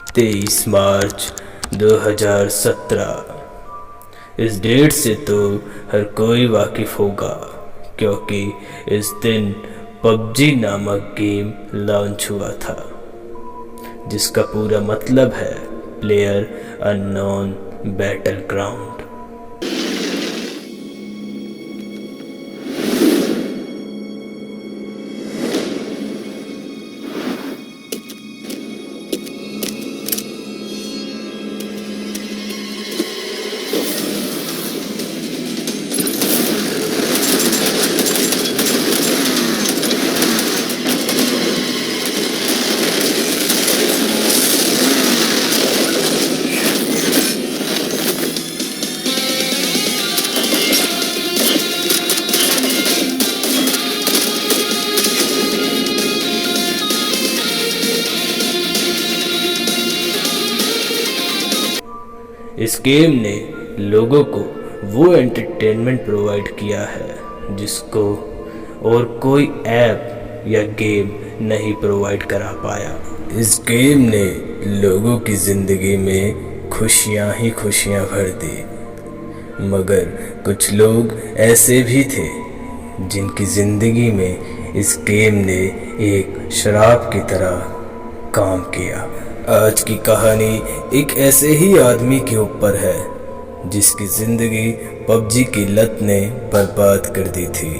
23 मार्च 2017। इस डेट से तो हर कोई वाकिफ़ होगा, क्योंकि इस दिन पबजी नामक गेम लॉन्च हुआ था, जिसका पूरा मतलब है प्लेयर अननोन बैटल ग्राउंड। इस गेम ने लोगों को वो एंटरटेनमेंट प्रोवाइड किया है जिसको और कोई ऐप या गेम नहीं प्रोवाइड करा पाया। इस गेम ने लोगों की ज़िंदगी में खुशियाँ ही खुशियाँ भर दी, मगर कुछ लोग ऐसे भी थे जिनकी ज़िंदगी में इस गेम ने एक शराब की तरह काम किया। आज की कहानी एक ऐसे ही आदमी के ऊपर है जिसकी ज़िंदगी पबजी की लत ने बर्बाद कर दी थी।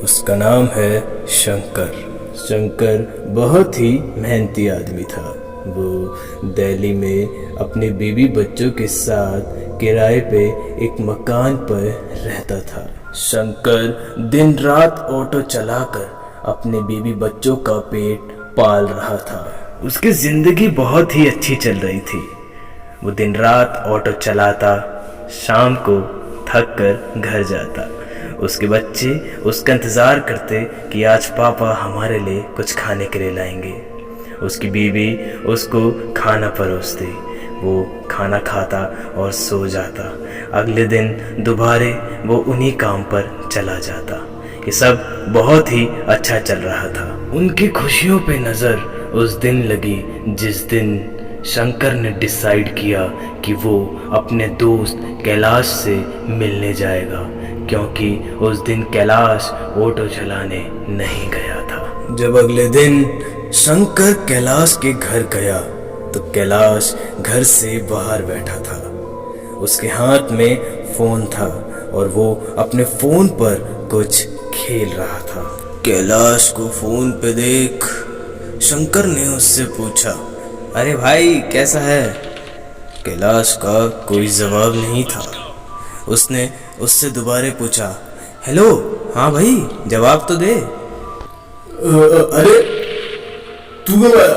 उसका नाम है शंकर। शंकर बहुत ही मेहनती आदमी था। वो दिल्ली में अपने बीवी बच्चों के साथ किराए पे एक मकान पर रहता था। शंकर दिन रात ऑटो चलाकर अपने बीवी बच्चों का पेट पाल रहा था। उसकी ज़िंदगी बहुत ही अच्छी चल रही थी। वो दिन रात ऑटो चलाता, शाम को थक कर घर जाता। उसके बच्चे उसका इंतज़ार करते कि आज पापा हमारे लिए कुछ खाने के लिए लाएंगे। उसकी बीवी उसको खाना परोसती, वो खाना खाता और सो जाता। अगले दिन दोबारा वो उन्हीं काम पर चला जाता। ये सब बहुत ही अच्छा चल रहा था। उनकी खुशियों पे नज़र उस दिन लगी जिस दिन शंकर ने डिसाइड किया कि वो अपने दोस्त कैलाश से मिलने जाएगा, क्योंकि उस दिन कैलाश ऑटो चलाने नहीं गया था। जब अगले दिन शंकर कैलाश के घर गया तो कैलाश घर से बाहर बैठा था। उसके हाथ में फ़ोन था और वो अपने फ़ोन पर कुछ खेल रहा था। कैलाश को फ़ोन पे देख शंकर ने उससे पूछा, अरे भाई कैसा है? कैलाश का कोई जवाब नहीं था। उसने उससे दोबारा पूछा, हेलो, हाँ भाई जवाब तो दे। अरे तू कब आया?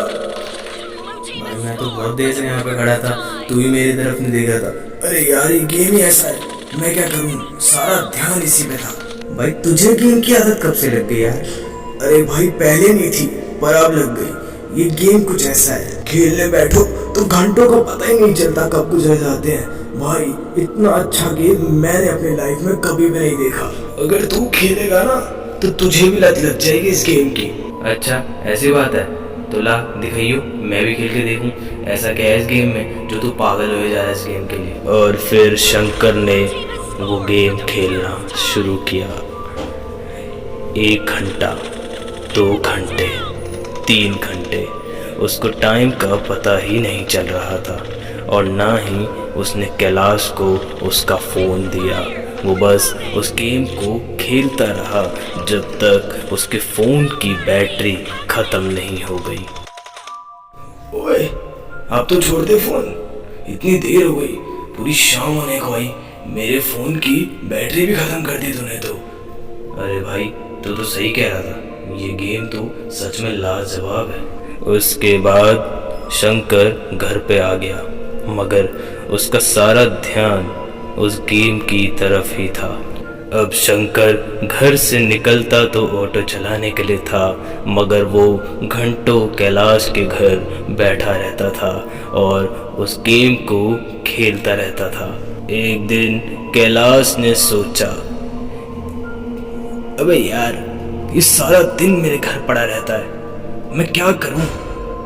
भाई मैं तो बहुत देर से यहाँ पे खड़ा था, तू ही मेरी तरफ नहीं देखा था। अरे यार ये गेम ही ऐसा है, मैं क्या करूँ, सारा ध्यान इसी पे था। भाई तुझे गेम की आदत कब से लग गई यार? अरे भाई पहले नहीं थी पर अब लग गई। ये गेम कुछ ऐसा है, खेलने बैठो तो घंटों का पता ही नहीं चलता कब गुजर जाते हैं। भाई इतना अच्छा गेम मैंने अपनी लाइफ में कभी भी नहीं देखा। अगर तू खेलेगा ना तो तुझे भी लत लग जाएगी इस गेम की। अच्छा ऐसी बात है, तो ला दिखाइयो, मैं भी खेल के देखूं ऐसा क्या है इस गेम में जो तू पागल हो जा रहा है इस गेम के लिए। और फिर शंकर ने वो गेम खेलना शुरू किया। 1 घंटा, 2 घंटे, 3 घंटे, उसको टाइम का पता ही नहीं चल रहा था और ना ही उसने कैलाश को उसका फ़ोन दिया। वो बस उस गेम को खेलता रहा जब तक उसके फ़ोन की बैटरी ख़त्म नहीं हो गई। ओए अब तो छोड़ दे फोन, इतनी देर हो गई, पूरी शाम होने को आई, मेरे फोन की बैटरी भी खत्म कर दी तूने तो। अरे भाई तू तो सही कह रहा था, ये गेम तो सच में लाजवाब है। उसके बाद शंकर घर पे आ गया, मगर उसका सारा ध्यान उस गेम की तरफ ही था। अब शंकर घर से निकलता तो ऑटो चलाने के लिए था, मगर वो घंटों कैलाश के घर बैठा रहता था और उस गेम को खेलता रहता था। एक दिन कैलाश ने सोचा, अबे यार ये सारा दिन मेरे घर पड़ा रहता है, मैं क्या करूं?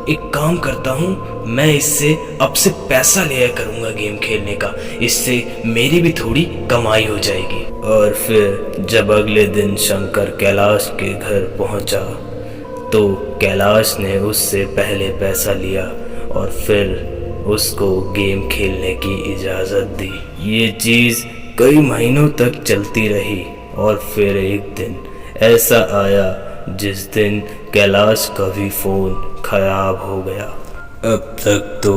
एक काम करता हूँ, मैं इससे अब से पैसा लिया करूँगा गेम खेलने का, इससे मेरी भी थोड़ी कमाई हो जाएगी। और फिर जब अगले दिन शंकर कैलाश के घर पहुँचा तो कैलाश ने उससे पहले पैसा लिया और फिर उसको गेम खेलने की इजाज़त दी। ये चीज़ कई महीनों तक चलती रही और फिर एक दिन ऐसा आया जिस दिन कैलाश का भी फ़ोन खराब हो गया। अब तक तो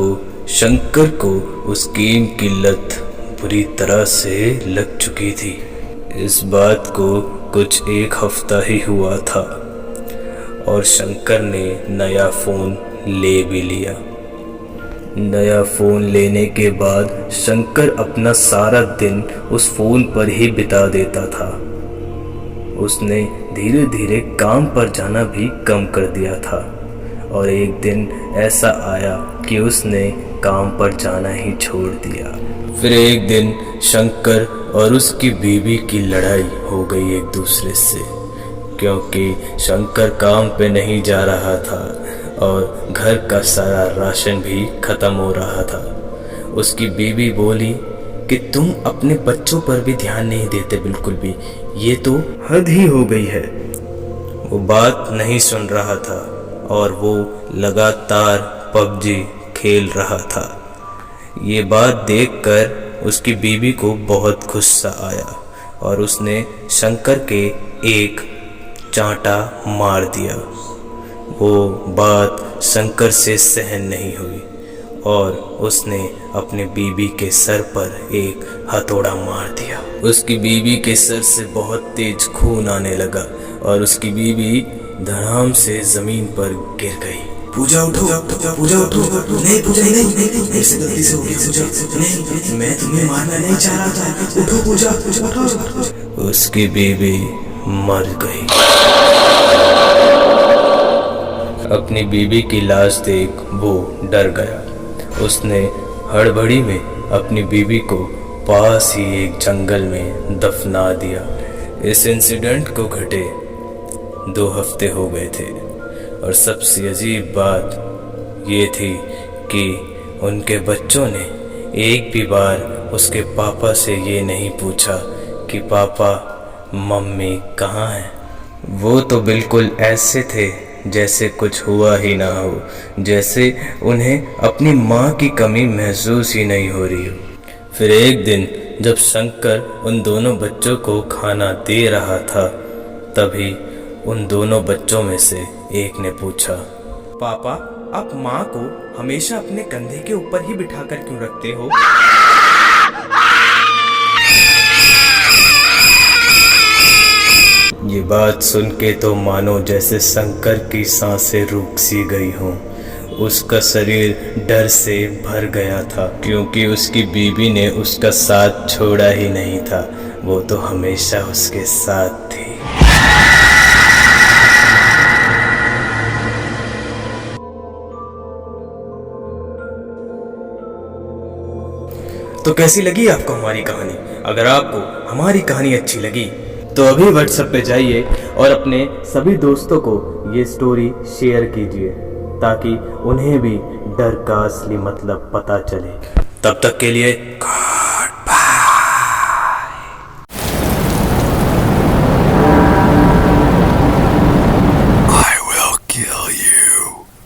शंकर को उस गेम की लत बुरी तरह से लग चुकी थी। इस बात को कुछ एक हफ्ता ही हुआ था और शंकर ने नया फ़ोन ले भी लिया। नया फ़ोन लेने के बाद शंकर अपना सारा दिन उस फ़ोन पर ही बिता देता था। उसने धीरे धीरे काम पर जाना भी कम कर दिया था और एक दिन ऐसा आया कि उसने काम पर जाना ही छोड़ दिया। फिर एक दिन शंकर और उसकी बीवी की लड़ाई हो गई एक दूसरे से, क्योंकि शंकर काम पे नहीं जा रहा था और घर का सारा राशन भी ख़त्म हो रहा था। उसकी बीवी बोली कि तुम अपने बच्चों पर भी ध्यान नहीं देते बिल्कुल भी, ये तो हद ही हो गई है। वो बात नहीं सुन रहा था और वो लगातार पबजी खेल रहा था। ये बात देखकर उसकी बीवी को बहुत गुस्सा आया और उसने शंकर के एक चांटा मार दिया। वो बात शंकर से सहन नहीं हुई और उसने अपने बीवी के सर पर एक हथौड़ा मार दिया। उसकी बीवी के सर से बहुत तेज खून आने लगा और उसकी बीवी धड़ाम से जमीन पर गिर गई। पूजा उठो, पूजा उठो। नहीं पूजा, नहीं, मेरे से गलती से हो गई पूजा। नहीं, मैं तुम्हें मारना नहीं चाह रहा था। उठो पूजा, उठो। उसकी बीवी मर गई। अपनी बीवी की लाश देख वो डर गया। उसने हड़बड़ी में अपनी बीवी को पास ही एक जंगल में दफना दिया। इस इंसिडेंट को घटे 2 हफ्ते हो गए थे और सबसे अजीब बात ये थी कि उनके बच्चों ने एक भी बार उसके पापा से ये नहीं पूछा कि पापा मम्मी कहाँ हैं। वो तो बिल्कुल ऐसे थे जैसे कुछ हुआ ही ना हो, जैसे उन्हें अपनी माँ की कमी महसूस ही नहीं हो रही हो। फिर एक दिन जब शंकर उन दोनों बच्चों को खाना दे रहा था, तभी उन दोनों बच्चों में से एक ने पूछा, पापा आप माँ को हमेशा अपने कंधे के ऊपर ही बिठाकर क्यों रखते हो? ये बात सुन के तो मानो जैसे शंकर की सांसें रुक सी गई हों। उसका शरीर डर से भर गया था, क्योंकि उसकी बीवी ने उसका साथ छोड़ा ही नहीं था। वो तो हमेशा उसके साथ थी। तो कैसी लगी आपको हमारी कहानी? अगर आपको हमारी कहानी अच्छी लगी तो अभी व्हाट्सएप पे जाइए और अपने सभी दोस्तों को ये स्टोरी शेयर कीजिए ताकि उन्हें भी डर का असली मतलब पता चले। तब तक के लिए